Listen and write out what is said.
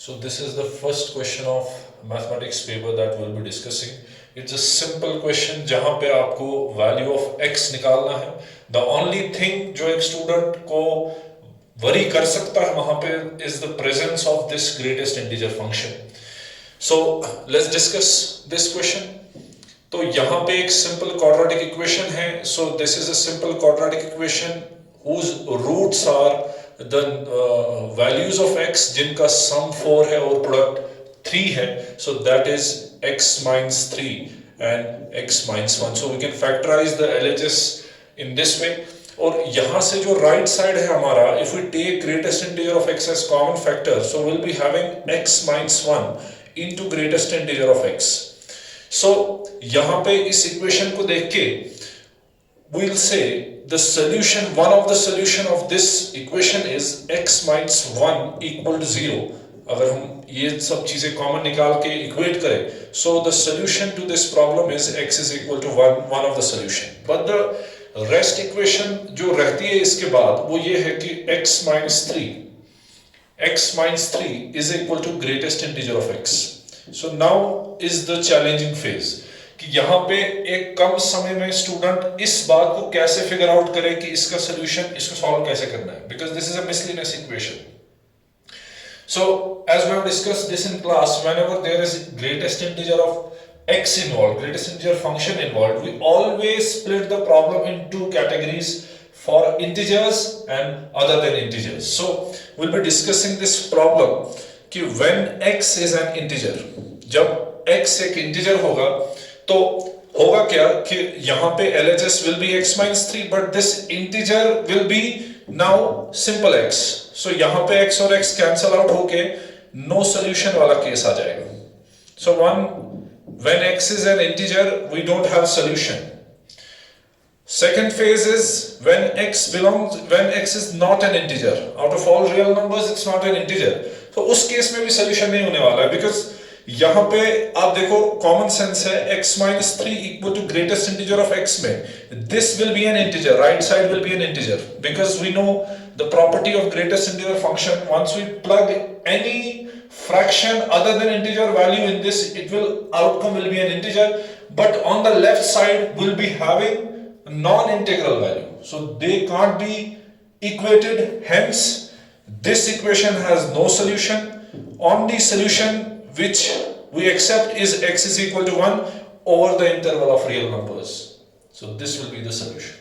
So this is the first question of mathematics paper that we'll be discussing. It's a simple question जहाँ पे आपको value of x निकालना है. The only thing जो एक student को worry कर सकता है वहाँ पे is the presence of this greatest integer function. So let's discuss this question. तो यहाँ पे एक simple quadratic equation है. So this is a simple quadratic equation whose roots are the values of x जिनका sum 4 है और product 3 है. So that is x minus 3 and x minus 1. So we can factorize the LHS in this way. और यहाँ से जो right side है हमारा, if we take greatest integer of x as common factor, so we'll be having x minus 1 into greatest integer of x. So यहाँ पे इस equation को देख के we'll say the solution, one of the solution of this equation is x minus 1 equal to 0. अगर हम ये सब चीजें कॉमन निकाल के इक्वेट करें, so the solution to this problem is x is equal to 1, one of the solution. But the rest equation जो रहती है इसके बाद वो ये है कि x minus 3 is equal to greatest integer of x. So now is the challenging phase. कि यहाँ पे एक कम समय में स्टूडेंट इस बात को कैसे फिगर आउट करे कि इसका सोल्यूशन, इसको सॉल्व कैसे करना है, because this is a miscellaneous equation. So as we have discussed this in class, whenever there is greatest integer of x involved, greatest integer function involved, we always split the problem in two categories for integers and other than integers. So we'll be discussing this problem कि when x is an integer, जब x एक integer होगा तो होगा क्या कि यहाँ पे LHS will be x minus 3 but this integer will be now simple x. So यहाँ पे x और x cancel out होके no solution वाला केस आ जाएगा. So when x is an integer we don't have solution. Second phase is when x is not an integer. Out of all real numbers it's not an integer. तो उस case में भी solution नहीं होने वाला है because यहाँ पे आप देखो कॉमन सेंस है x minus 3 equal to greatest integer of x में this will be an integer, right side will be an integer because we know the property of greatest integer function. Once we plug any fraction other than integer value in this, outcome will be an integer, but on the left side will be having non-integral value, so they can't be equated. Hence this equation has no solution. Only solution which we accept is x is equal to 1 over the interval of real numbers. So this will be the solution.